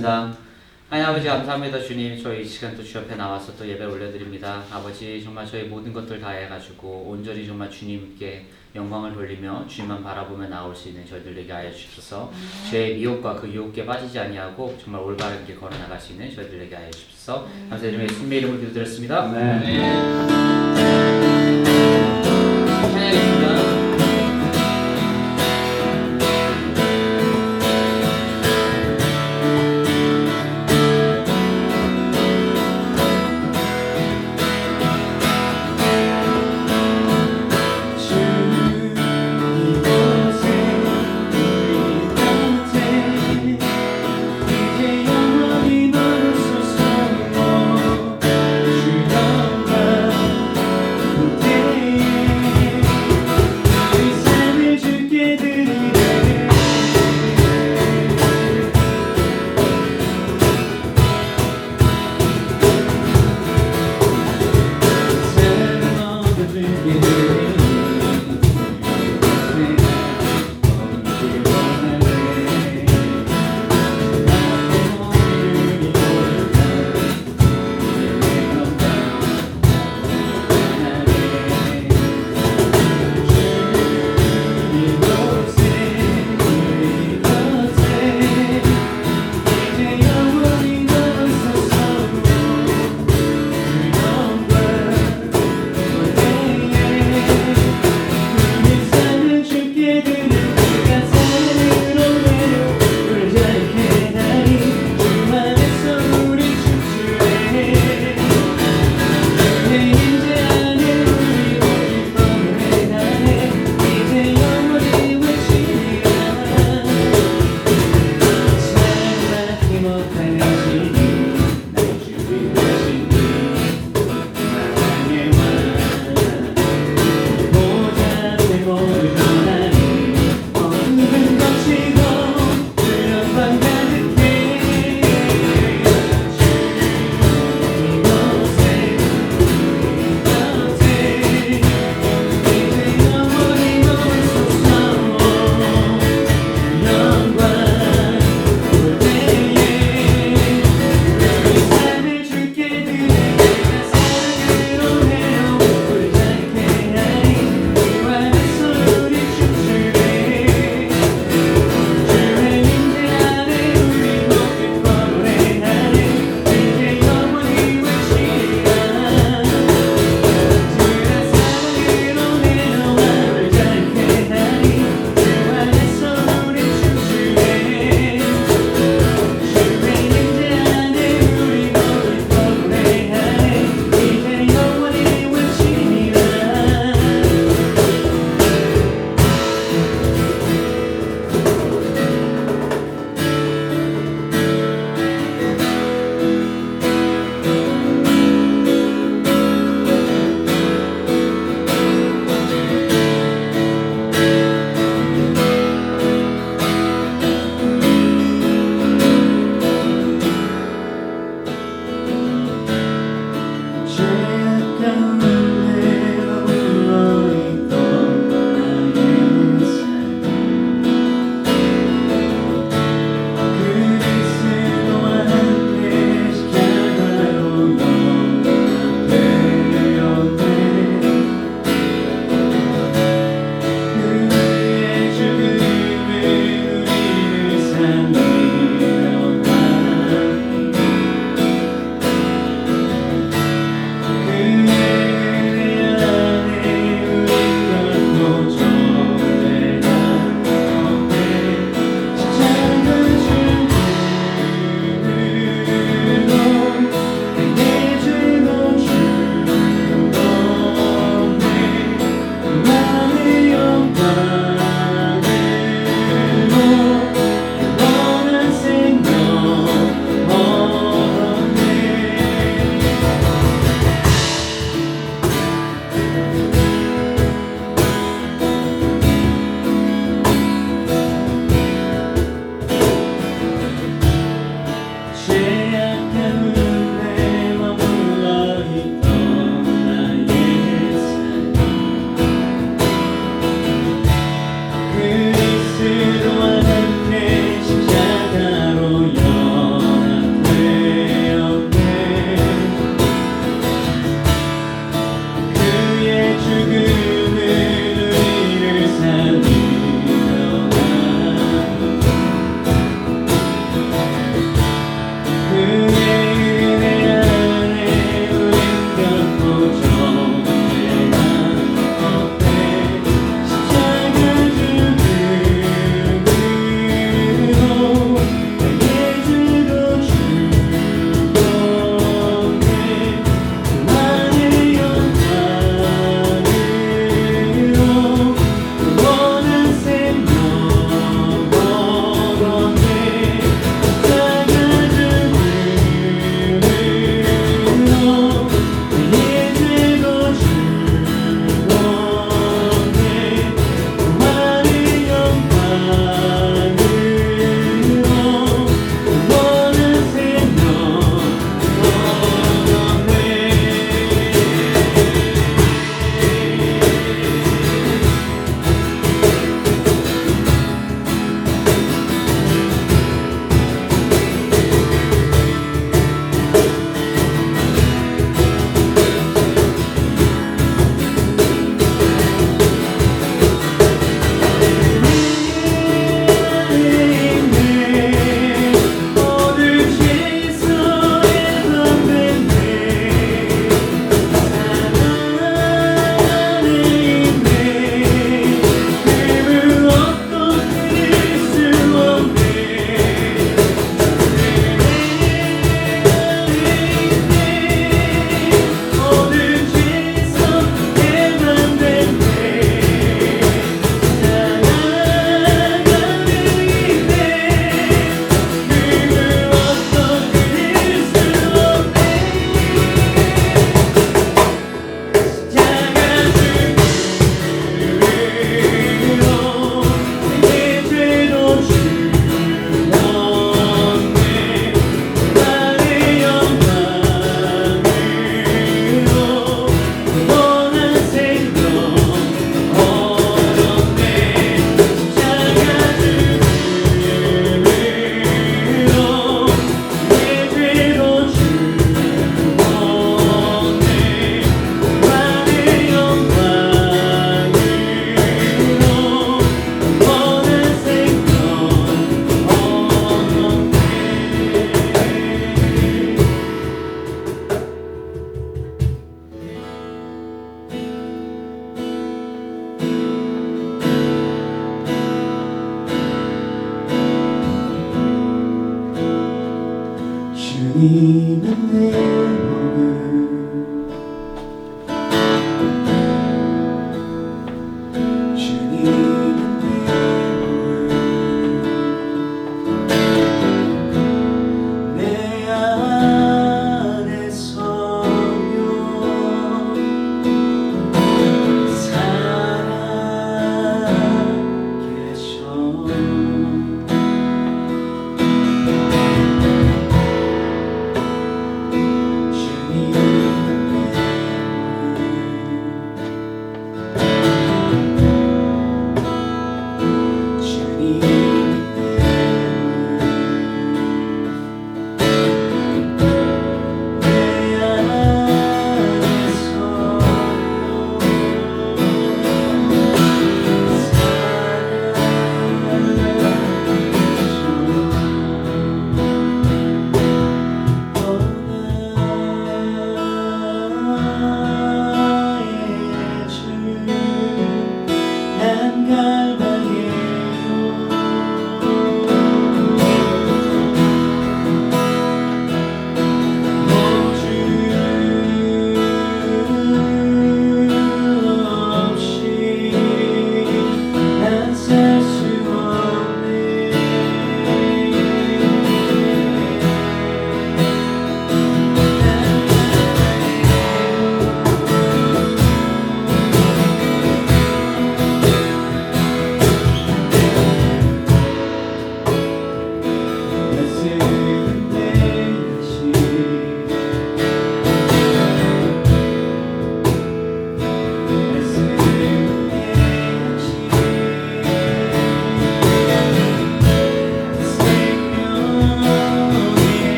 기도하겠습니다. 하나님 아버지 감사합니다. 주님, 저희 이 시간 또 주 옆에 나와서 또 예배를 올려드립니다. 아버지, 정말 저희 모든 것들 다 해가지고 온전히 정말 주님께 영광을 돌리며 주님만 바라보며 나올 수 있는 저희들 되게 하여 주옵소서. 죄의 미혹과 그 유혹에 빠지지 아니하고 정말 올바른 길 걸어나갈 수 있는 저희들 되게 하여 주옵소서. 감사드리며 예수님의 이름으로 기도드렸습니다. 찬양하겠습니다.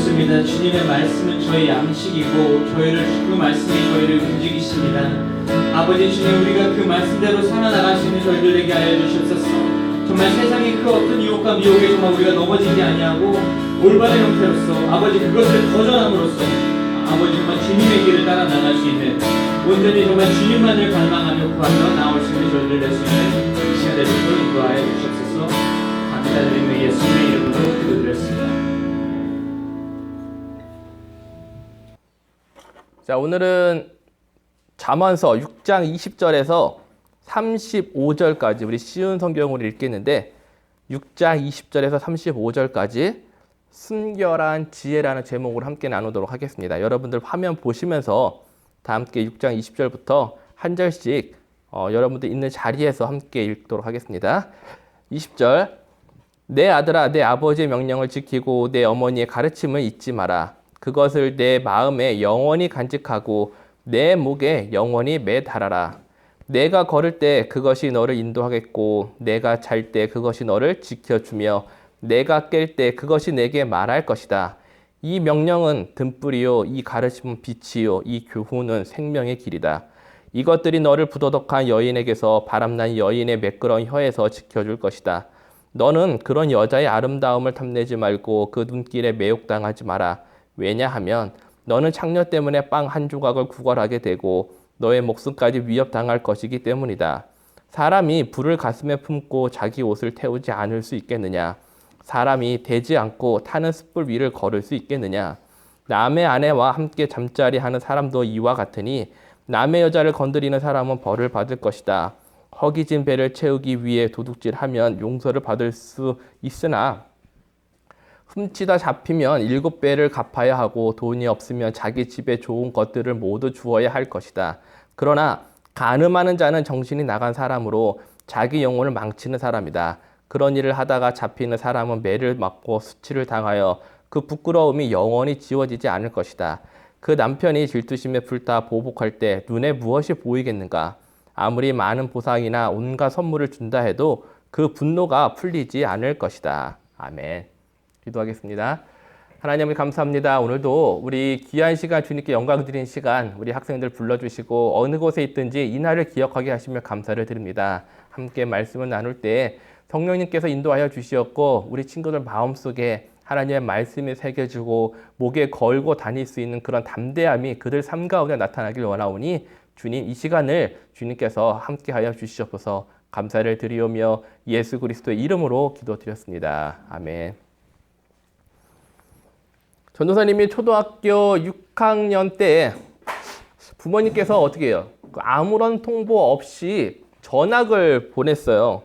그렇습니다. 주님의 말씀은 저희 양식이고 그 말씀이 저희를 움직이십니다. 아버지 주님, 우리가 그 말씀대로 살아나갈 수 있는 저희들 되게 하여 주시옵소서. 정말 세상의 그 어떤 유혹과 미혹에 정말 우리가 넘어지지 아니하고 올바른 형태로서 아버지 그것을 거절함으로써 아버지 정말 주님의 길을 따라 나갈 수 있는, 온전히 정말 주님만을 갈망하며 구하며 나올 수 있는 저희들 될 수 있는 이 시간 되시도록 인도하여 주시옵소서. 감사드리며 예수님의 이름으로 기도드렸습니다. 자, 오늘은 잠언서 6장 20절에서 35절까지 우리 쉬운 성경으로 읽겠는데, 6장 20절에서 35절까지 순결한 지혜라는 제목으로 함께 나누도록 하겠습니다. 여러분들 화면 보시면서 다 함께 6장 20절부터 한 절씩 여러분들 있는 자리에서 함께 읽도록 하겠습니다. 20절, 내 아들아, 내 아버지의 명령을 지키고 내 어머니의 가르침을 잊지 마라. 그것을 내 마음에 영원히 간직하고 내 목에 영원히 매달아라. 내가 걸을 때 그것이 너를 인도하겠고 내가 잘 때 그것이 너를 지켜주며 내가 깰 때 그것이 내게 말할 것이다. 이 명령은 등불이요, 이 가르침은 빛이요, 이 교훈은 생명의 길이다. 이것들이 너를 부도덕한 여인에게서 바람난 여인의 매끄러운 혀에서 지켜줄 것이다. 너는 그런 여자의 아름다움을 탐내지 말고 그 눈길에 매혹당하지 마라. 왜냐하면 너는 창녀 때문에 빵 한 조각을 구걸하게 되고 너의 목숨까지 위협당할 것이기 때문이다. 사람이 불을 가슴에 품고 자기 옷을 태우지 않을 수 있겠느냐? 사람이 대지 않고 타는 숯불 위를 걸을 수 있겠느냐? 남의 아내와 함께 잠자리 하는 사람도 이와 같으니 남의 여자를 건드리는 사람은 벌을 받을 것이다. 허기진 배를 채우기 위해 도둑질하면 용서를 받을 수 있으나 훔치다 잡히면 7배를 갚아야 하고 돈이 없으면 자기 집에 좋은 것들을 모두 주어야 할 것이다. 그러나 간음하는 자는 정신이 나간 사람으로 자기 영혼을 망치는 사람이다. 그런 일을 하다가 잡히는 사람은 매를 맞고 수치를 당하여 그 부끄러움이 영원히 지워지지 않을 것이다. 그 남편이 질투심에 불타 보복할 때 눈에 무엇이 보이겠는가? 아무리 많은 보상이나 온갖 선물을 준다 해도 그 분노가 풀리지 않을 것이다. 아멘. 기도하겠습니다. 하나님을 감사합니다. 오늘도 우리 귀한 시간, 주님께 영광 드리는 시간, 우리 학생들 불러주시고 어느 곳에 있든지 이날을 기억하게 하시며 감사를 드립니다. 함께 말씀을 나눌 때 성령님께서 인도하여 주시었고 우리 친구들 마음속에 하나님의 말씀이 새겨지고 목에 걸고 다닐 수 있는 그런 담대함이 그들 삶 가운데 나타나길 원하오니 주님, 이 시간을 주님께서 함께하여 주시옵소서. 감사를 드리오며 예수 그리스도의 이름으로 기도드렸습니다. 아멘. 전도사님이 초등학교 6학년 때 부모님께서 어떻게 해요? 아무런 통보 없이 전학을 보냈어요.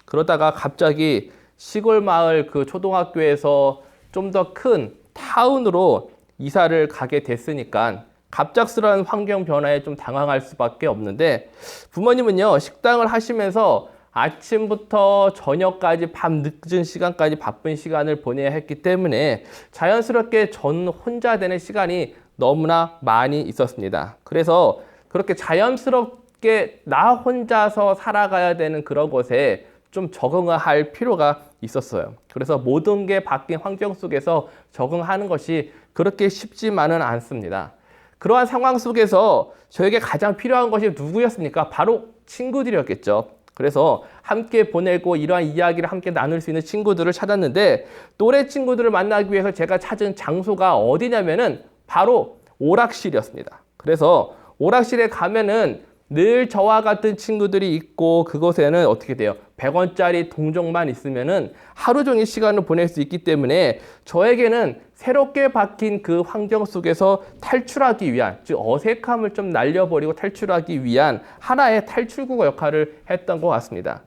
그러다가 갑자기 시골 마을 그 초등학교에서 좀 더 큰 타운으로 이사를 가게 됐으니까 갑작스러운 환경 변화에 좀 당황할 수밖에 없는데, 부모님은요, 식당을 하시면서 아침부터 저녁까지 밤 늦은 시간까지 바쁜 시간을 보내야 했기 때문에 자연스럽게 전 혼자 되는 시간이 너무나 많이 있었습니다. 그래서 그렇게 자연스럽게 나 혼자서 살아가야 되는 그런 것에 좀 적응할 필요가 있었어요. 그래서 모든 게 바뀐 환경 속에서 적응하는 것이 그렇게 쉽지만은 않습니다. 그러한 상황 속에서 저에게 가장 필요한 것이 누구였습니까? 바로 친구들이었겠죠. 그래서 함께 보내고 이러한 이야기를 함께 나눌 수 있는 친구들을 찾았는데, 또래 친구들을 만나기 위해서 제가 찾은 장소가 어디냐면은 바로 오락실이었습니다. 그래서 오락실에 가면은 늘 저와 같은 친구들이 있고, 그곳에는 어떻게 돼요? 100원짜리 동전만 있으면은 하루 종일 시간을 보낼 수 있기 때문에 저에게는 새롭게 바뀐 그 환경 속에서 탈출하기 위한, 즉 어색함을 좀 날려버리고 탈출하기 위한 하나의 탈출구 역할을 했던 것 같습니다.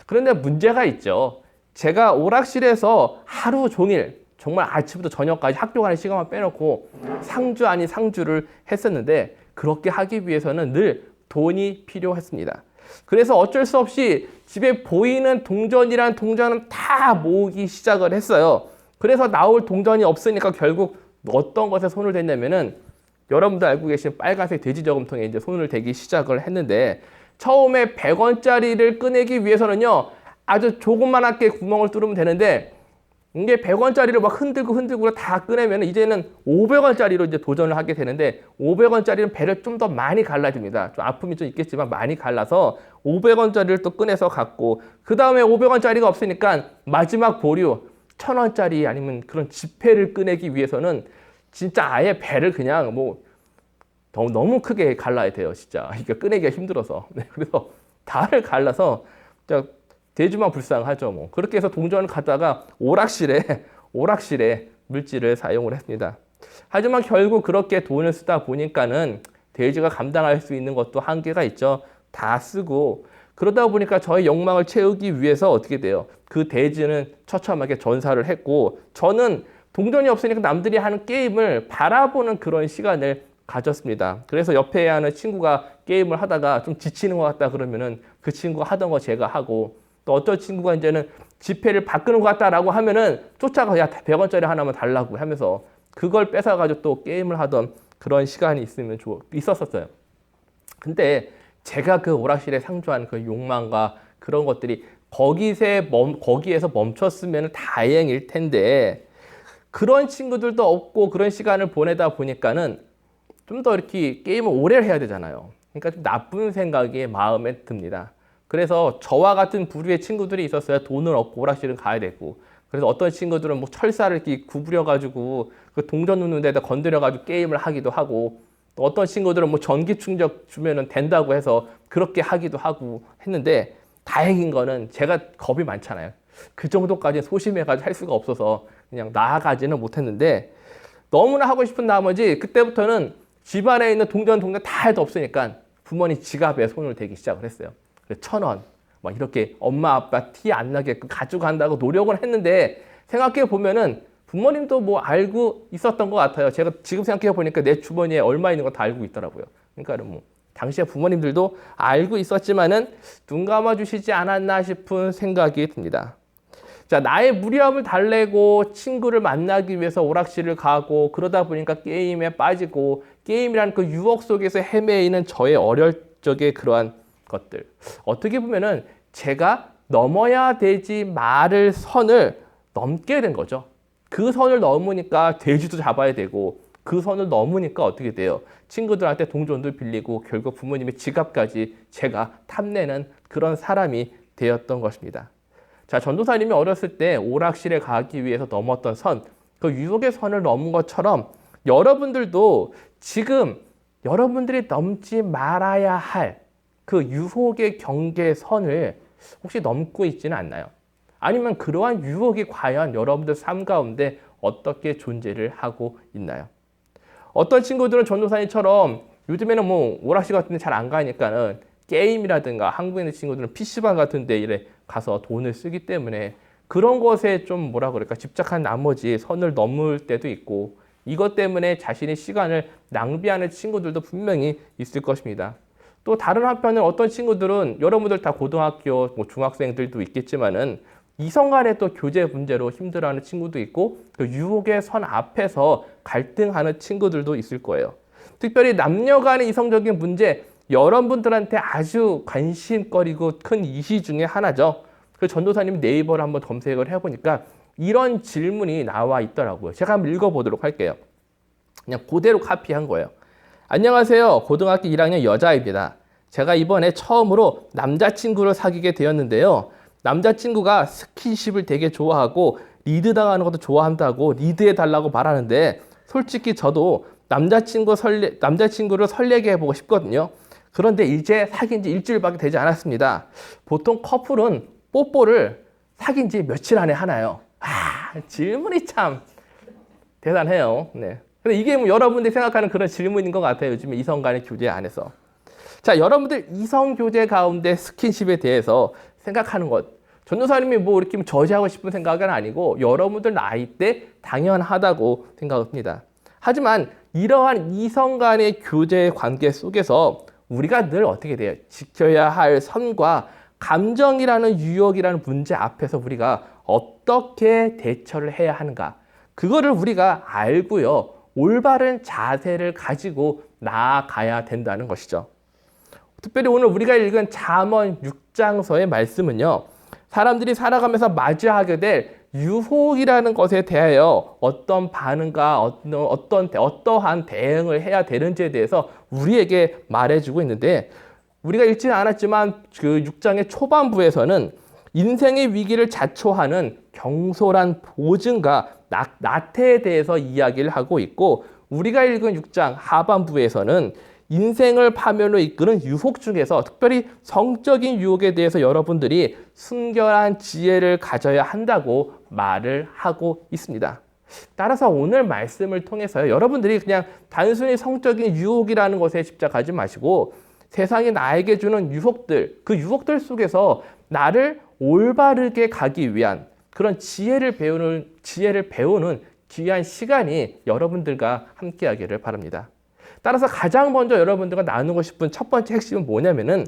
그런데 문제가 있죠. 제가 오락실에서 하루 종일 정말 아침부터 저녁까지 학교 가는 시간만 빼놓고 상주 아닌 상주를 했었는데, 그렇게 하기 위해서는 늘 돈이 필요했습니다. 그래서 어쩔 수 없이 집에 보이는 동전이란 동전은 다 모으기 시작을 했어요. 그래서 나올 동전이 없으니까 결국 어떤 것에 손을 댔냐면은, 여러분도 알고 계신 빨간색 돼지 저금통에 이제 손을 대기 시작을 했는데, 처음에 100원짜리를 꺼내기 위해서는요, 아주 조그만하게 구멍을 뚫으면 되는데 이게 100원짜리를 막 흔들고 다 꺼내면 이제는 500원짜리로 이제 도전을 하게 되는데 500원짜리는 배를 좀 더 많이 갈라줍니다. 좀 아픔이 좀 있겠지만 많이 갈라서 500원짜리를 또 꺼내서 갖고 그 다음에 500원짜리가 없으니까 마지막 보류 1000원짜리 아니면 그런 지폐를 꺼내기 위해서는 진짜 아예 배를 그냥 뭐 너무 크게 갈라야 돼요. 진짜 이게 꺼내기가 힘들어서. 네, 그래서 다를 갈라서 진짜 대주망불상하죠. 뭐 그렇게 해서 동전을 갖다가 오락실에 물질을 사용을 했습니다. 하지만 결국 그렇게 돈을 쓰다 보니까는 돼지가 감당할 수 있는 것도 한계가 있죠. 다 쓰고 그러다 보니까 저의 욕망을 채우기 위해서 어떻게 돼요? 그 돼지는 처참하게 전사를 했고 저는 동전이 없으니까 남들이 하는 게임을 바라보는 그런 시간을 가졌습니다. 그래서 옆에 하는 친구가 게임을 하다가 좀 지치는 것 같다 그러면은 그 친구가 하던 거 제가 하고 또 어떤 친구가 이제는 지폐를 바꾸는 것 같다라고 하면은 쫓아가 야 100원짜리 하나만 달라고 하면서 그걸 뺏어가지고 또 게임을 하던 그런 시간이 있었었어요. 근데 제가 그 오락실에 상주한 그 욕망과 그런 것들이 거기에서 멈췄으면 다행일 텐데 그런 친구들도 없고 그런 시간을 보내다 보니까는 좀 더 이렇게 게임을 오래 해야 되잖아요. 그러니까 좀 나쁜 생각이 마음에 듭니다. 그래서 저와 같은 부류의 친구들이 있었어요. 돈을 얻고 오락실은 가야 되고. 그래서 어떤 친구들은 뭐 철사를 이렇게 구부려가지고 그 동전 놓는 데다 건드려가지고 게임을 하기도 하고 또 어떤 친구들은 뭐 전기 충격 주면은 된다고 해서 그렇게 하기도 하고 했는데 다행인 거는 제가 겁이 많잖아요. 그 정도까지 소심해가지고 할 수가 없어서 그냥 나아가지는 못했는데 너무나 하고 싶은 나머지 그때부터는 집안에 있는 동전 다 해도 없으니까 부모님 지갑에 손을 대기 시작을 했어요. 1000원 막 이렇게 엄마 아빠 티 안 나게끔 가져간다고 노력을 했는데 생각해 보면은 부모님도 뭐 알고 있었던 것 같아요. 제가 지금 생각해 보니까 내 주머니에 얼마 있는 거 다 알고 있더라고요. 그러니까 뭐 당시에 부모님들도 알고 있었지만은 눈 감아 주시지 않았나 싶은 생각이 듭니다. 자, 나의 무리함을 달래고 친구를 만나기 위해서 오락실을 가고 그러다 보니까 게임에 빠지고 게임이라는 그 유혹 속에서 헤매이는 저의 어릴 적의 그러한 것들. 어떻게 보면은 제가 넘어야 되지 말을 선을 넘게 된 거죠. 그 선을 넘으니까 돼지도 잡아야 되고 그 선을 넘으니까 어떻게 돼요? 친구들한테 동전도 빌리고 결국 부모님의 지갑까지 제가 탐내는 그런 사람이 되었던 것입니다. 자, 전도사님이 어렸을 때 오락실에 가기 위해서 넘었던 선, 그 유혹의 선을 넘은 것처럼 여러분들도 지금 여러분들이 넘지 말아야 할 그 유혹의 경계선을 혹시 넘고 있지는 않나요? 아니면 그러한 유혹이 과연 여러분들 삶 가운데 어떻게 존재를 하고 있나요? 어떤 친구들은 전도사님처럼 요즘에는 뭐 오락실 같은 데 잘 안 가니까는 게임이라든가 한국에 있는 친구들은 PC방 같은 데 이래 가서 돈을 쓰기 때문에 그런 것에 좀 뭐라 그럴까 집착한 나머지 선을 넘을 때도 있고 이것 때문에 자신의 시간을 낭비하는 친구들도 분명히 있을 것입니다. 또 다른 한편은 어떤 친구들은 여러분들 다 고등학교, 뭐 중학생들도 있겠지만은 이성 간의 또 교제 문제로 힘들어하는 친구도 있고 그 유혹의 선 앞에서 갈등하는 친구들도 있을 거예요. 특별히 남녀 간의 이성적인 문제 여러분들한테 아주 관심거리고 큰 이슈 중에 하나죠. 그 전도사님 네이버를 한번 검색을 해보니까 이런 질문이 나와 있더라고요. 제가 한번 읽어보도록 할게요. 그냥 그대로 카피한 거예요. 안녕하세요. 고등학교 1학년 여자입니다. 제가 이번에 처음으로 남자친구를 사귀게 되었는데요. 남자친구가 스킨십을 되게 좋아하고 리드당하는 것도 좋아한다고 리드해달라고 말하는데 솔직히 저도 남자친구를 설레게 해보고 싶거든요. 그런데 이제 사귄 지 일주일밖에 되지 않았습니다. 보통 커플은 뽀뽀를 사귄 지 며칠 안에 하나요? 질문이 참 대단해요. 네. 근데 이게 뭐 여러분들이 생각하는 그런 질문인 것 같아요. 요즘에 이성 간의 교제 안에서. 자, 여러분들 이성 교제 가운데 스킨십에 대해서 생각하는 것. 전도사님이 뭐 이렇게 저지하고 싶은 생각은 아니고 여러분들 나이 때 당연하다고 생각합니다. 하지만 이러한 이성 간의 교제 관계 속에서 우리가 늘 어떻게 돼요? 지켜야 할 선과 감정이라는 유혹이라는 문제 앞에서 우리가 어떻게 대처를 해야 하는가? 그거를 우리가 알고요. 올바른 자세를 가지고 나아가야 된다는 것이죠. 특별히 오늘 우리가 읽은 잠언 6장서의 말씀은요. 사람들이 살아가면서 맞이하게 될 유혹이라는 것에 대하여 어떤 반응과 어떠한 대응을 해야 되는지에 대해서 우리에게 말해주고 있는데, 우리가 읽지는 않았지만 그 6장의 초반부에서는 인생의 위기를 자초하는 경솔한 보증과 나태에 대해서 이야기를 하고 있고, 우리가 읽은 6장 하반부에서는 인생을 파멸로 이끄는 유혹 중에서 특별히 성적인 유혹에 대해서 여러분들이 순결한 지혜를 가져야 한다고 말을 하고 있습니다. 따라서 오늘 말씀을 통해서 여러분들이 그냥 단순히 성적인 유혹이라는 것에 집착하지 마시고, 세상이 나에게 주는 유혹들, 그 유혹들 속에서 나를 올바르게 가기 위한 그런 지혜를 배우는 귀한 시간이 여러분들과 함께하기를 바랍니다. 따라서 가장 먼저 여러분들과 나누고 싶은 첫 번째 핵심은 뭐냐면은,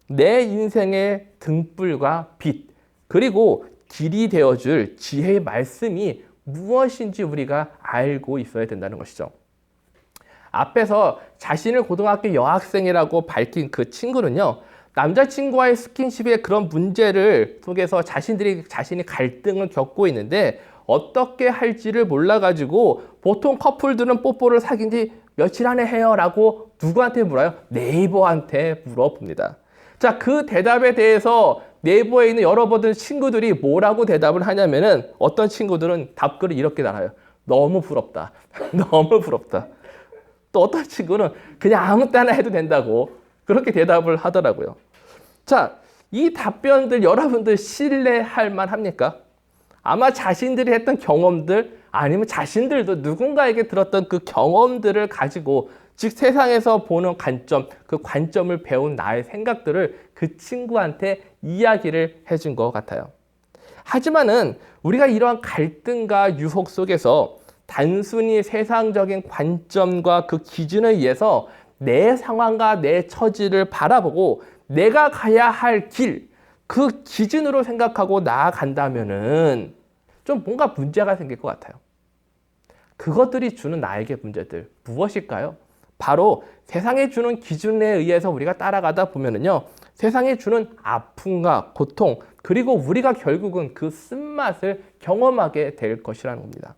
내 인생의 등불과 빛, 그리고 길이 되어줄 지혜의 말씀이 무엇인지 우리가 알고 있어야 된다는 것이죠. 앞에서 자신을 고등학교 여학생이라고 밝힌 그 친구는요, 남자친구와의 스킨십의 그런 문제를 속에서 자신이 갈등을 겪고 있는데 어떻게 할지를 몰라가지고, 보통 커플들은 뽀뽀를 사귄 지 며칠 안에 해요 라고 누구한테 물어요? 네이버한테 물어봅니다. 자, 그 대답에 대해서 네이버에 있는 여러분들 친구들이 뭐라고 대답을 하냐면은, 어떤 친구들은 답글을 이렇게 달아요. 너무 부럽다. 너무 부럽다. 또 어떤 친구는 그냥 아무 때나 해도 된다고 그렇게 대답을 하더라고요. 자, 이 답변들 여러분들 신뢰할 만합니까? 아마 자신들이 했던 경험들, 아니면 자신들도 누군가에게 들었던 그 경험들을 가지고, 즉 세상에서 보는 관점, 그 관점을 배운 나의 생각들을 그 친구한테 이야기를 해준 것 같아요. 하지만은 우리가 이러한 갈등과 유혹 속에서 단순히 세상적인 관점과 그 기준에 의해서 내 상황과 내 처지를 바라보고 내가 가야 할 길, 그 기준으로 생각하고 나아간다면은 좀 뭔가 문제가 생길 것 같아요. 그것들이 주는 나에게 문제들 무엇일까요? 바로 세상에 주는 기준에 의해서 우리가 따라가다 보면은요, 세상에 주는 아픔과 고통, 그리고 우리가 결국은 그 쓴맛을 경험하게 될 것이라는 겁니다.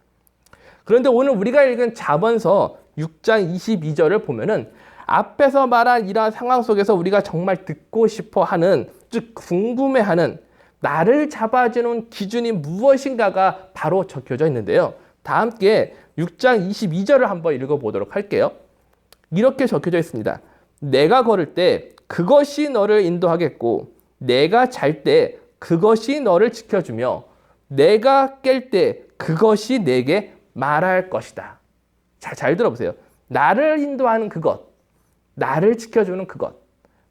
그런데 오늘 우리가 읽은 잠언서 6장 22절을 보면은, 앞에서 말한 이러한 상황 속에서 우리가 정말 듣고 싶어 하는, 즉 궁금해하는 나를 잡아주는 기준이 무엇인가가 바로 적혀져 있는데요. 다 함께 6장 22절을 한번 읽어보도록 할게요. 이렇게 적혀져 있습니다. 내가 걸을 때 그것이 너를 인도하겠고, 내가 잘 때 그것이 너를 지켜주며, 내가 깰 때 그것이 내게 말할 것이다. 자, 잘 들어보세요. 나를 인도하는 그것, 나를 지켜주는 그것,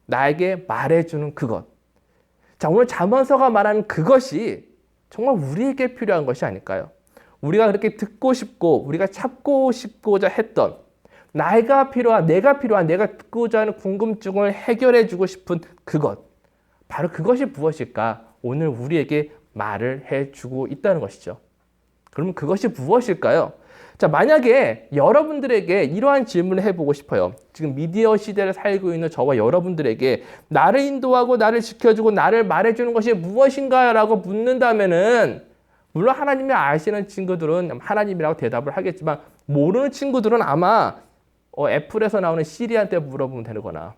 나에게 말해주는 그것. 자, 오늘 잠언서가 말하는 그것이 정말 우리에게 필요한 것이 아닐까요? 우리가 그렇게 듣고 싶고 우리가 찾고 싶고자 했던, 내가 필요한, 내가 듣고자 하는 궁금증을 해결해주고 싶은 그것, 바로 그것이 무엇일까? 오늘 우리에게 말을 해주고 있다는 것이죠. 그러면 그것이 무엇일까요? 자, 만약에 여러분들에게 이러한 질문을 해보고 싶어요. 지금 미디어 시대를 살고 있는 저와 여러분들에게 나를 인도하고 나를 지켜주고 나를 말해주는 것이 무엇인가요? 라고 묻는다면은, 물론 하나님이 아시는 친구들은 하나님이라고 대답을 하겠지만, 모르는 친구들은 아마 애플에서 나오는 시리한테 물어보면 되거나,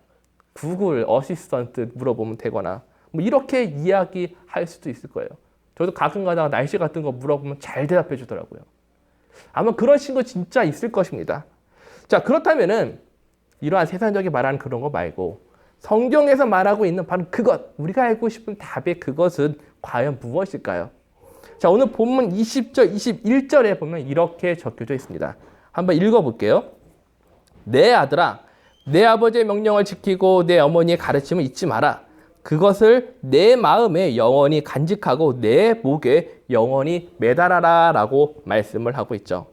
구글 어시스턴트 물어보면 되거나, 뭐 이렇게 이야기할 수도 있을 거예요. 저도 가끔 가다가 날씨 같은 거 물어보면 잘 대답해 주더라고요. 아마 그런 친구 진짜 있을 것입니다. 자, 그렇다면은 이러한 세상적인 말하는 그런 거 말고 성경에서 말하고 있는 바로 그것, 우리가 알고 싶은 답의 그것은 과연 무엇일까요? 자, 오늘 본문 20절, 21절에 보면 이렇게 적혀져 있습니다. 한번 읽어볼게요. 내 아들아, 내 아버지의 명령을 지키고 내 어머니의 가르침을 잊지 마라. 그것을 내 마음에 영원히 간직하고 내 목에 영원히 매달아라 라고 말씀을 하고 있죠.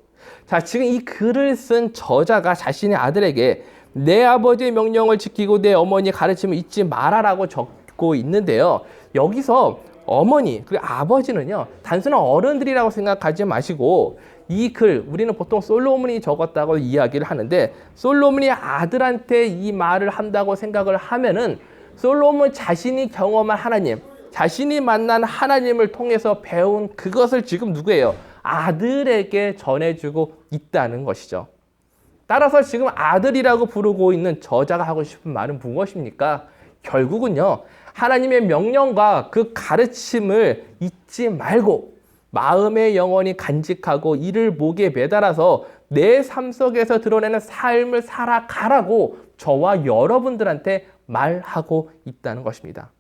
자, 지금 이 글을 쓴 저자가 자신의 아들에게 내 아버지의 명령을 지키고 내 어머니의 가르침을 잊지 마라 라고 적고 있는데요. 여기서 어머니 그리고 아버지는요, 단순한 어른들이라고 생각하지 마시고 이 글, 우리는 보통 솔로몬이 적었다고 이야기를 하는데, 솔로몬이 아들한테 이 말을 한다고 생각을 하면은 솔로몬 자신이 경험한 하나님, 자신이 만난 하나님을 통해서 배운 그것을 지금 누구예요? 아들에게 전해주고 있다는 것이죠. 따라서 지금 아들이라고 부르고 있는 저자가 하고 싶은 말은 무엇입니까? 결국은요, 하나님의 명령과 그 가르침을 잊지 말고 마음에 영원히 간직하고 이를 목에 매달아서 내 삶 속에서 드러내는 삶을 살아가라고 저와 여러분들한테 말하고 있다는 것입니다.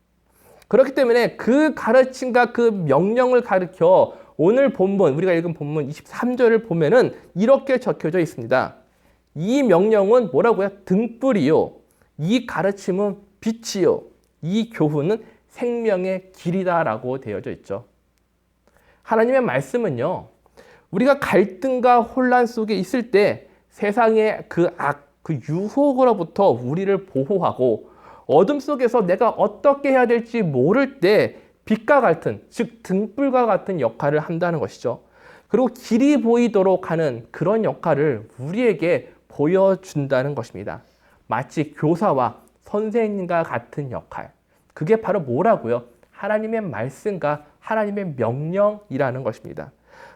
그렇기 때문에 그 가르침과 그 명령을 가르쳐 오늘 본문, 우리가 읽은 본문 23절을 보면은 이렇게 적혀져 있습니다. 이 명령은 뭐라고요? 등불이요. 이 가르침은 빛이요. 이 교훈은 생명의 길이다라고 되어져 있죠. 하나님의 말씀은요, 우리가 갈등과 혼란 속에 있을 때 세상의 그 악, 그 유혹으로부터 우리를 보호하고 어둠 속에서 내가 어떻게 해야 될지 모를 때 빛과 같은, 즉 등불과 같은 역할을 한다는 것이죠. 그리고 길이 보이도록 하는 그런 역할을 우리에게 보여준다는 것입니다. 마치 교사와 선생님과 같은 역할. 그게 바로 뭐라고요? 하나님의 말씀과 하나님의 명령이라는 것입니다.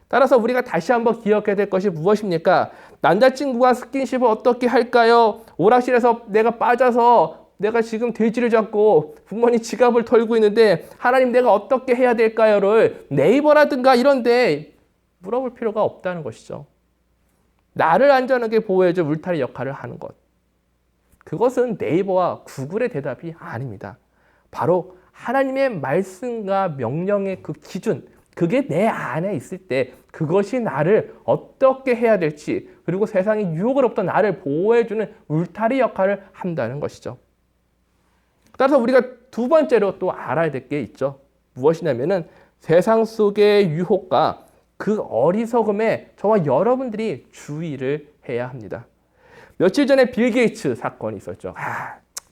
따라서 우리가 다시 한번 기억해야 될 것이 무엇입니까? 남자친구와 스킨십을 어떻게 할까요? 오락실에서 내가 빠져서 내가 지금 돼지를 잡고 부모님 지갑을 털고 있는데 하나님 내가 어떻게 해야 될까요?를 네이버라든가 이런데 물어볼 필요가 없다는 것이죠. 나를 안전하게 보호해줄 울타리 역할을 하는 것. 그것은 네이버와 구글의 대답이 아닙니다. 바로 하나님의 말씀과 명령의 그 기준, 그게 내 안에 있을 때 그것이 나를 어떻게 해야 될지 그리고 세상의 유혹으로부터 나를 보호해주는 울타리 역할을 한다는 것이죠. 따라서 우리가 두 번째로 또 알아야 될 게 있죠. 무엇이냐면은 세상 속의 유혹과 그 어리석음에 저와 여러분들이 주의를 해야 합니다. 며칠 전에 빌 게이츠 사건이 있었죠.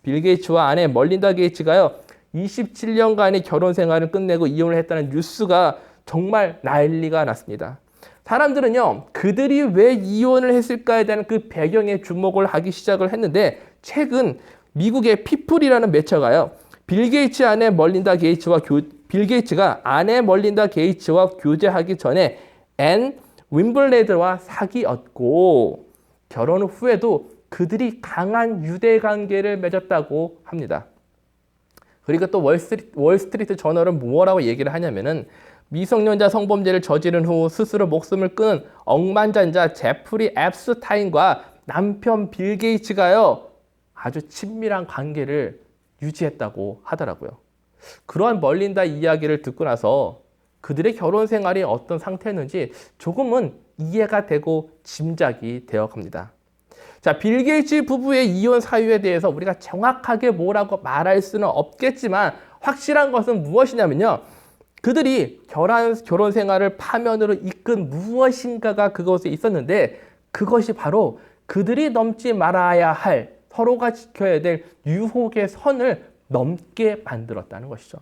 빌 게이츠와 아내 멀린다 게이츠가요, 27년간의 결혼 생활을 끝내고 이혼을 했다는 뉴스가 정말 난리가 났습니다. 사람들은요, 그들이 왜 이혼을 했을까에 대한 그 배경에 주목을 하기 시작을 했는데, 최근 미국의 피플이라는 매체가요, 빌 게이츠가 아내 멀린다 게이츠와 교제하기 전에 앤 윈블레드와 사귀었고 결혼 후에도 그들이 강한 유대 관계를 맺었다고 합니다. 그리고 또 월스트리트 저널은 뭐라고 얘기를 하냐면은 미성년자 성범죄를 저지른 후 스스로 목숨을 끊은 억만장자 제프리 앱스타인과 남편 빌 게이츠가요, 아주 친밀한 관계를 유지했다고 하더라고요. 그러한 멀린다 이야기를 듣고 나서 그들의 결혼 생활이 어떤 상태였는지 조금은 이해가 되고 짐작이 되어 갑니다. 자, 빌 게이츠 부부의 이혼 사유에 대해서 우리가 정확하게 뭐라고 말할 수는 없겠지만 확실한 것은 무엇이냐면요, 그들이 결혼 생활을 파면으로 이끈 무엇인가가 그것에 있었는데 그것이 바로 그들이 넘지 말아야 할, 서로가 지켜야 될 유혹의 선을 넘게 만들었다는 것이죠.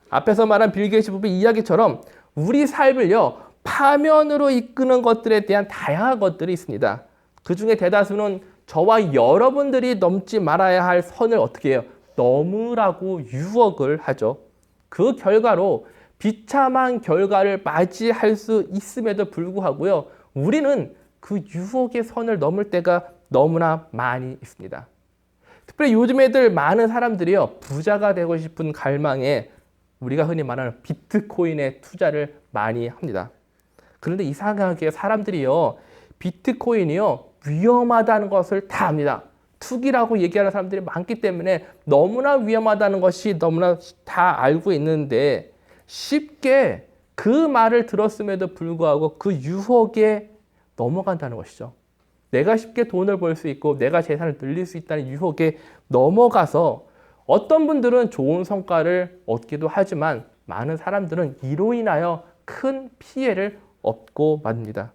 앞에서 말한 빌 게이츠 부부의 이야기처럼 우리 삶을요, 파면으로 이끄는 것들에 대한 다양한 것들이 있습니다. 그 중에 대다수는 저와 여러분들이 넘지 말아야 할 선을 어떻게 해요? 넘으라고 유혹을 하죠. 그 결과로 비참한 결과를 맞이할 수 있음에도 불구하고요, 우리는 그 유혹의 선을 넘을 때가 너무나 많이 있습니다. 특별히 요즘 애들 많은 사람들이요, 부자가 되고 싶은 갈망에 우리가 흔히 말하는 비트코인에 투자를 많이 합니다. 그런데 이상하게 사람들이요, 비트코인이요, 위험하다는 것을 다 압니다. 투기라고 얘기하는 사람들이 많기 때문에 너무나 위험하다는 것이 너무나 다 알고 있는데 쉽게 그 말을 들었음에도 불구하고 그 유혹에 넘어간다는 것이죠. 내가 쉽게 돈을 벌 수 있고 내가 재산을 늘릴 수 있다는 유혹에 넘어가서 어떤 분들은 좋은 성과를 얻기도 하지만 많은 사람들은 이로 인하여 큰 피해를 얻고 맙니다.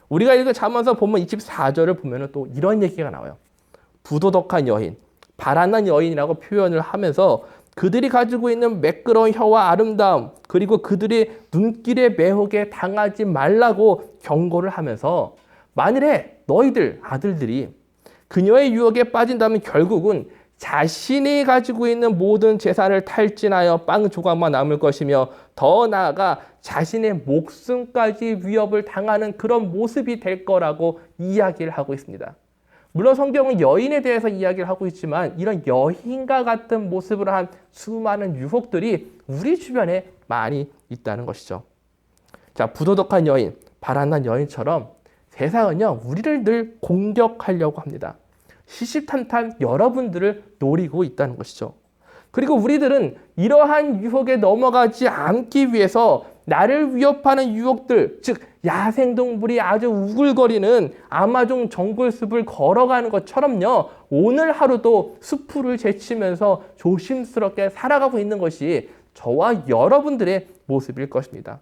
우리가 읽은 잠언서 본문 24절을 보면 또 이런 얘기가 나와요. 부도덕한 여인, 바람난 여인이라고 표현을 하면서 그들이 가지고 있는 매끄러운 혀와 아름다움, 그리고 그들의 눈길의 매혹에 당하지 말라고 경고를 하면서 만일에 너희들 아들들이 그녀의 유혹에 빠진다면 결국은 자신이 가지고 있는 모든 재산을 탈진하여 빵 조각만 남을 것이며 더 나아가 자신의 목숨까지 위협을 당하는 그런 모습이 될 거라고 이야기를 하고 있습니다. 물론 성경은 여인에 대해서 이야기를 하고 있지만 이런 여인과 같은 모습을 한 수많은 유혹들이 우리 주변에 많이 있다는 것이죠. 자, 부도덕한 여인, 바람난 여인처럼 세상은요, 우리를 늘 공격하려고 합니다. 시시탄탄 여러분들을 노리고 있다는 것이죠. 그리고 우리들은 이러한 유혹에 넘어가지 않기 위해서 나를 위협하는 유혹들, 즉 야생동물이 아주 우글거리는 아마존 정글숲을 걸어가는 것처럼요, 오늘 하루도 숲을 제치면서 조심스럽게 살아가고 있는 것이 저와 여러분들의 모습일 것입니다.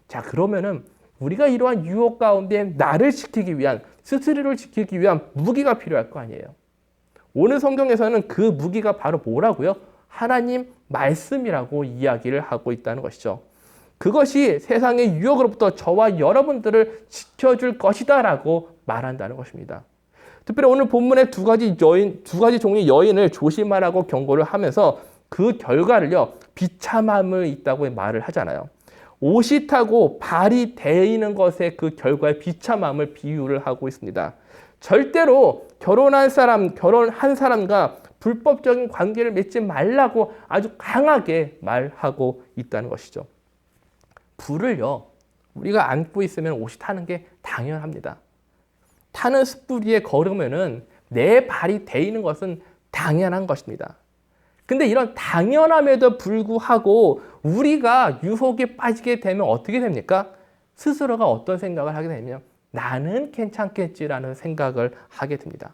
자, 그러면은 우리가 이러한 유혹 가운데 나를 지키기 위한, 스스로를 지키기 위한 무기가 필요할 거 아니에요. 오늘 성경에서는 그 무기가 바로 뭐라고요? 하나님 말씀이라고 이야기를 하고 있다는 것이죠. 그것이 세상의 유혹으로부터 저와 여러분들을 지켜줄 것이다 라고 말한다는 것입니다. 특별히 오늘 본문의 두 가지 종류의 여인을 조심하라고 경고를 하면서 그 결과를요, 비참함을 있다고 말을 하잖아요. 옷이 타고 발이 데이는 것에 그 결과의 비참함을 비유를 하고 있습니다. 절대로 결혼한 사람과 불법적인 관계를 맺지 말라고 아주 강하게 말하고 있다는 것이죠. 불을요, 우리가 안고 있으면 옷이 타는 게 당연합니다. 타는 숯불 위에 걸으면은 내 발이 데이는 것은 당연한 것입니다. 근데 이런 당연함에도 불구하고 우리가 유혹에 빠지게 되면 어떻게 됩니까? 스스로가 어떤 생각을 하게 되냐면 나는 괜찮겠지라는 생각을 하게 됩니다.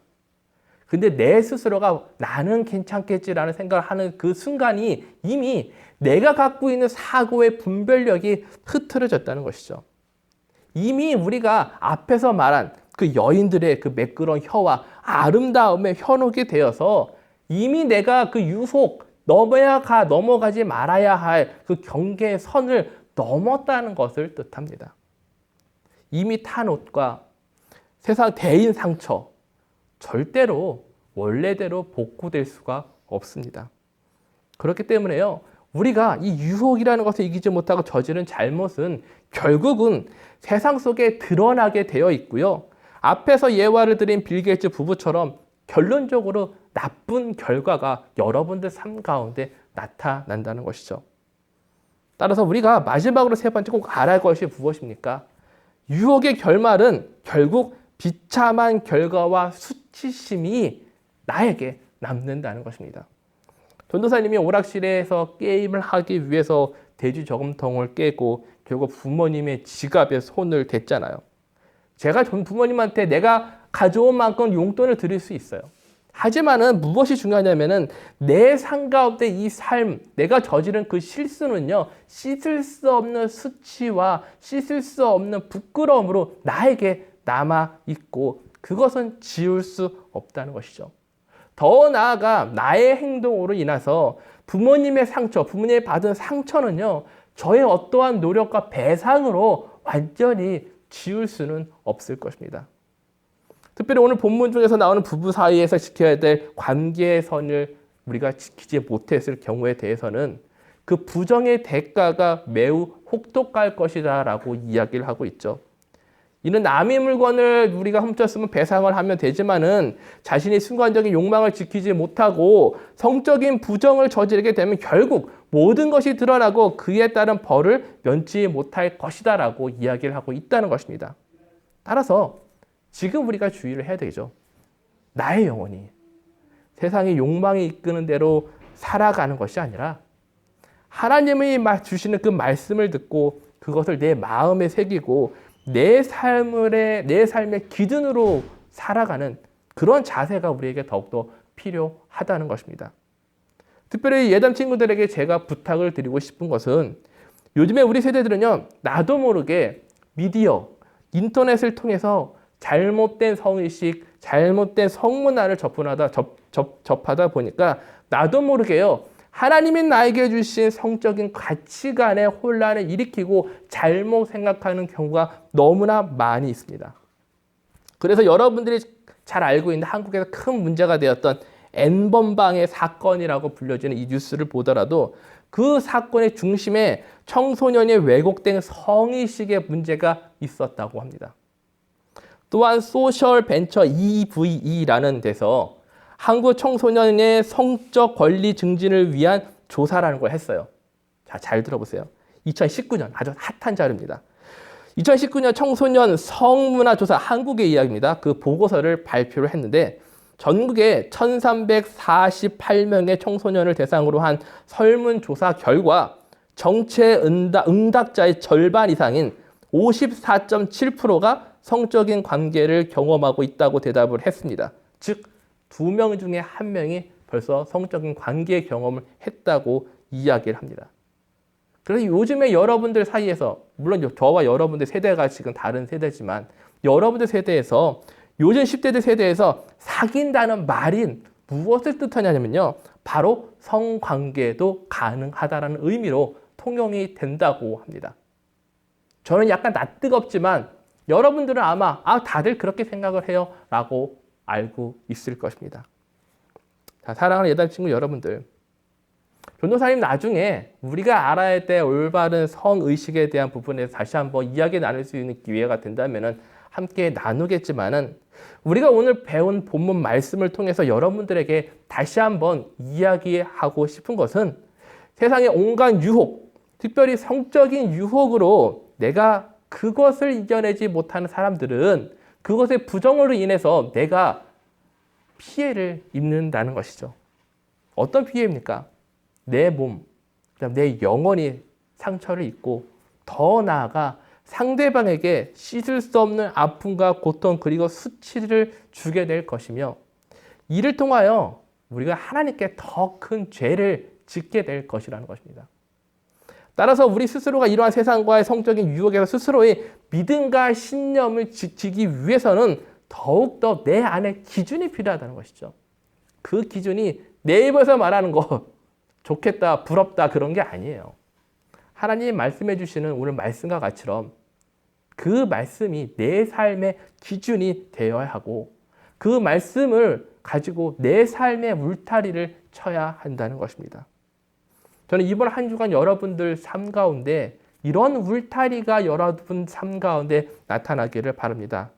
근데 내 스스로가 나는 괜찮겠지라는 생각을 하는 그 순간이 이미 내가 갖고 있는 사고의 분별력이 흐트러졌다는 것이죠. 이미 우리가 앞에서 말한 그 여인들의 그 매끄러운 혀와 아름다움에 현혹이 되어서 이미 내가 그 유혹, 넘어가지 말아야 할 그 경계의 선을 넘었다는 것을 뜻합니다. 이미 탄 옷과 세상 대인 상처, 절대로 원래대로 복구될 수가 없습니다. 그렇기 때문에요, 우리가 이 유혹이라는 것을 이기지 못하고 저지른 잘못은 결국은 세상 속에 드러나게 되어 있고요. 앞에서 예화를 드린 빌 게이츠 부부처럼 결론적으로 나쁜 결과가 여러분들 삶 가운데 나타난다는 것이죠. 따라서 우리가 마지막으로 세 번째 꼭 알아야 할 것이 무엇입니까? 유혹의 결말은 결국 비참한 결과와 수치심이 나에게 남는다는 것입니다. 전도사님이 오락실에서 게임을 하기 위해서 돼지 저금통을 깨고 결국 부모님의 지갑에 손을 댔잖아요. 제가 부모님한테 내가 가져온 만큼 용돈을 드릴 수 있어요. 하지만은 무엇이 중요하냐면은 내 삶 가운데 이 삶, 내가 저지른 그 실수는요, 씻을 수 없는 수치와 씻을 수 없는 부끄러움으로 나에게 남아 있고 그것은 지울 수 없다는 것이죠. 더 나아가 나의 행동으로 인해서 부모님의 상처, 부모님이 받은 상처는요, 저의 어떠한 노력과 배상으로 완전히 지울 수는 없을 것입니다. 특별히 오늘 본문 중에서 나오는 부부 사이에서 지켜야 될 관계의 선을 우리가 지키지 못했을 경우에 대해서는 그 부정의 대가가 매우 혹독할 것이다 라고 이야기를 하고 있죠. 이는 남의 물건을 우리가 훔쳤으면 배상을 하면 되지만은 자신의 순간적인 욕망을 지키지 못하고 성적인 부정을 저지르게 되면 결국 모든 것이 드러나고 그에 따른 벌을 면치 못할 것이다 라고 이야기를 하고 있다는 것입니다. 따라서 지금 우리가 주의를 해야 되죠. 나의 영혼이 세상의 욕망이 이끄는 대로 살아가는 것이 아니라 하나님이 주시는 그 말씀을 듣고 그것을 내 마음에 새기고 내 삶의 기준으로 살아가는 그런 자세가 우리에게 더욱더 필요하다는 것입니다. 특별히 예담 친구들에게 제가 부탁을 드리고 싶은 것은 요즘에 우리 세대들은요, 나도 모르게 미디어, 인터넷을 통해서 잘못된 성의식, 잘못된 성문화를 접하다 보니까 나도 모르게요, 하나님이 나에게 주신 성적인 가치관의 혼란을 일으키고 잘못 생각하는 경우가 너무나 많이 있습니다. 그래서 여러분들이 잘 알고 있는 한국에서 큰 문제가 되었던 N번방의 사건이라고 불려지는 이 뉴스를 보더라도 그 사건의 중심에 청소년이 왜곡된 성의식의 문제가 있었다고 합니다. 또한 소셜 벤처 EVE라는 데서 한국 청소년의 성적 권리 증진을 위한 조사라는 걸 했어요. 자, 잘 들어보세요. 2019년 아주 핫한 자료입니다. 2019년 청소년 성문화 조사 한국의 이야기입니다. 그 보고서를 발표를 했는데 전국에 1348명의 청소년을 대상으로 한 설문조사 결과 정체 응답자의 절반 이상인 54.7%가 성적인 관계를 경험하고 있다고 대답을 했습니다. 즉, 2명 중에 1명이 벌써 성적인 관계 경험을 했다고 이야기를 합니다. 그래서 요즘에 여러분들 사이에서, 물론 저와 여러분들 세대가 지금 다른 세대지만 여러분들 세대에서, 요즘 10대들 세대에서 사귄다는 말이 무엇을 뜻하냐면요, 바로 성관계도 가능하다는 의미로 통용이 된다고 합니다. 저는 약간 낯뜨겁지만 여러분들은 아마 다들 그렇게 생각을 해요 라고 알고 있을 것입니다. 자, 사랑하는 예단 친구 여러분들, 전도사님 나중에 우리가 알아야 될 올바른 성의식에 대한 부분에서 다시 한번 이야기 나눌 수 있는 기회가 된다면 함께 나누겠지만은, 우리가 오늘 배운 본문 말씀을 통해서 여러분들에게 다시 한번 이야기하고 싶은 것은, 세상의 온갖 유혹, 특별히 성적인 유혹으로 내가 그것을 이겨내지 못하는 사람들은 그것의 부정으로 인해서 내가 피해를 입는다는 것이죠. 어떤 피해입니까? 내 몸, 그다음 내 영혼이 상처를 입고, 더 나아가 상대방에게 씻을 수 없는 아픔과 고통 그리고 수치를 주게 될 것이며, 이를 통하여 우리가 하나님께 더 큰 죄를 짓게 될 것이라는 것입니다. 따라서 우리 스스로가 이러한 세상과의 성적인 유혹에서 스스로의 믿음과 신념을 지키기 위해서는 더욱더 내 안에 기준이 필요하다는 것이죠. 그 기준이 내 입에서 말하는 거 좋겠다, 부럽다 그런 게 아니에요. 하나님이 말씀해 주시는 오늘 말씀과 같이처럼 그 말씀이 내 삶의 기준이 되어야 하고, 그 말씀을 가지고 내 삶의 울타리를 쳐야 한다는 것입니다. 저는 이번 한 주간 여러분들 삶 가운데 이런 울타리가 여러분 삶 가운데 나타나기를 바랍니다.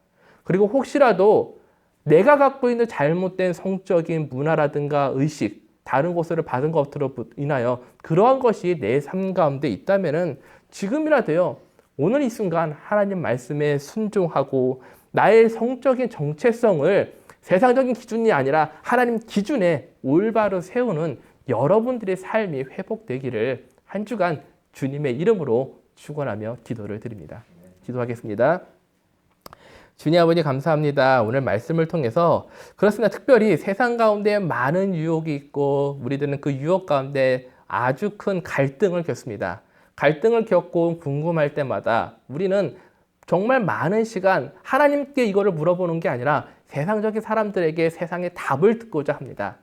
그리고 혹시라도 내가 갖고 있는 잘못된 성적인 문화라든가 의식, 다른 곳으로 받은 것으로 인하여 그러한 것이 내 삶 가운데 있다면은 지금이라도요, 오늘 이 순간 하나님 말씀에 순종하고 나의 성적인 정체성을 세상적인 기준이 아니라 하나님 기준에 올바로 세우는 여러분들의 삶이 회복되기를 한 주간 주님의 이름으로 축원하며 기도를 드립니다. 기도하겠습니다. 주님 아버지 감사합니다. 오늘 말씀을 통해서 그렇습니다. 특별히 세상 가운데 많은 유혹이 있고 우리들은 그 유혹 가운데 아주 큰 갈등을 겪습니다. 갈등을 겪고 궁금할 때마다 우리는 정말 많은 시간 하나님께 이거를 물어보는 게 아니라 세상적인 사람들에게 세상의 답을 듣고자 합니다.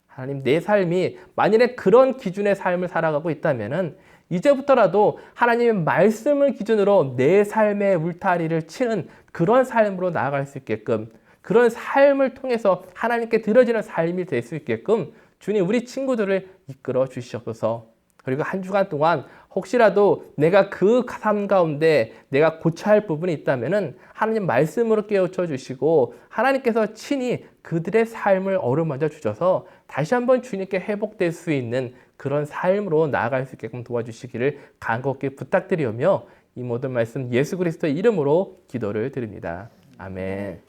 하나님, 내 삶이 만일에 그런 기준의 삶을 살아가고 있다면은 이제부터라도 하나님의 말씀을 기준으로 내 삶의 울타리를 치는 그런 삶으로 나아갈 수 있게끔, 그런 삶을 통해서 하나님께 드려지는 삶이 될 수 있게끔 주님, 우리 친구들을 이끌어 주시옵소서. 그리고 한 주간 동안 혹시라도 내가 그 삶 가운데 내가 고쳐야 할 부분이 있다면은 하나님 말씀으로 깨우쳐 주시고 하나님께서 친히 그들의 삶을 어루만져 주셔서 다시 한번 주님께 회복될 수 있는 그런 삶으로 나아갈 수 있게끔 도와주시기를 간곡히 부탁드리오며 이 모든 말씀 예수 그리스도의 이름으로 기도를 드립니다. 아멘.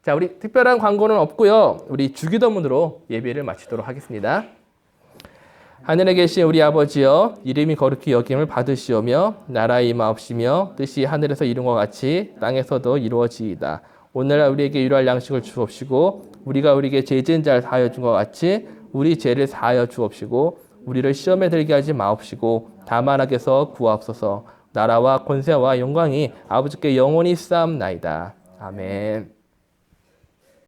자, 우리 특별한 광고는 없고요. 우리 주기도문으로 예배를 마치도록 하겠습니다. 하늘에 계신 우리 아버지여, 이름이 거룩히 여김을 받으시오며 나라의 임하옵시며 뜻이 하늘에서 이룬 것 같이 땅에서도 이루어지이다. 오늘날 우리에게 일용할 양식을 주옵시고 우리가 우리에게 죄 지은 자를 사하여 준 것 같이 우리 죄를 사하여 주옵시고 우리를 시험에 들게 하지 마옵시고 다만 악에서 구하옵소서. 나라와 권세와 영광이 아버지께 영원히 쌓옵나이다. 아멘.